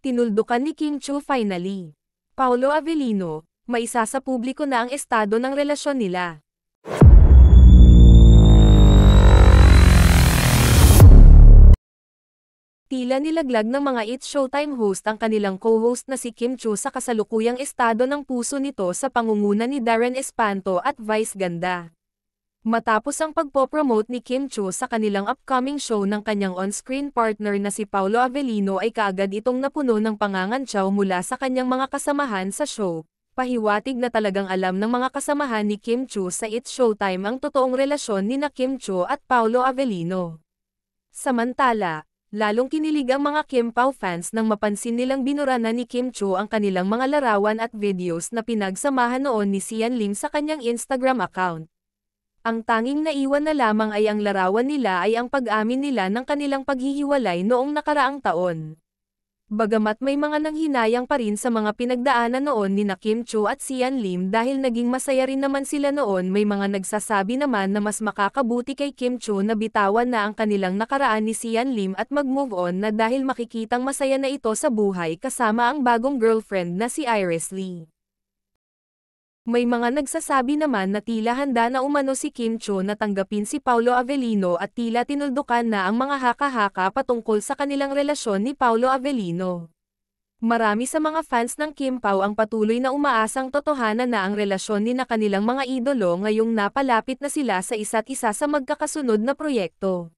Tinuldukan ni Kim Chiu finally. Paolo Avellino, maisa sa publiko na ang estado ng relasyon nila. Tila nilaglag ng mga It's Showtime host ang kanilang co-host na si Kim Chiu sa kasalukuyang estado ng puso nito sa pangunguna ni Darren Espanto at Vice Ganda. Matapos ang pagpopromote ni Kim Chiu sa kanilang upcoming show ng kanyang on-screen partner na si Paolo Avellino ay kaagad itong napuno ng pangangantsaw mula sa kanyang mga kasamahan sa show. Pahiwatig na talagang alam ng mga kasamahan ni Kim Chiu sa It's Showtime ang totoong relasyon ni Kim Chiu at Paolo Avellino. Samantala, lalong kinilig ang mga Kim Pao fans nang mapansin nilang binura na ni Kim Chiu ang kanilang mga larawan at videos na pinagsamahan noon ni Sian Lim sa kanyang Instagram account. Ang tanging naiwan na lamang ay ang larawan nila ay ang pag-amin nila ng kanilang paghihiwalay noong nakaraang taon. Bagamat may mga nanghinayang pa rin sa mga pinagdaanan noon ni Kim Chiu at Sian Lim dahil naging masaya rin naman sila noon, may mga nagsasabi naman na mas makakabuti kay Kim Chiu na bitawan na ang kanilang nakaraan ni Sian Lim at mag-move on na dahil makikitang masaya na ito sa buhay kasama ang bagong girlfriend na si Iris Lee. May mga nagsasabi naman na tila handa na umano si Kim Chiu na tanggapin si Paolo Avellino at tila tinuldukan na ang mga haka-haka patungkol sa kanilang relasyon ni Paolo Avellino. Marami sa mga fans ng Kim Pao ang patuloy na umaasang totohanan na ang relasyon ni na kanilang mga idolo ngayong napalapit na sila sa isa't isa sa magkakasunod na proyekto.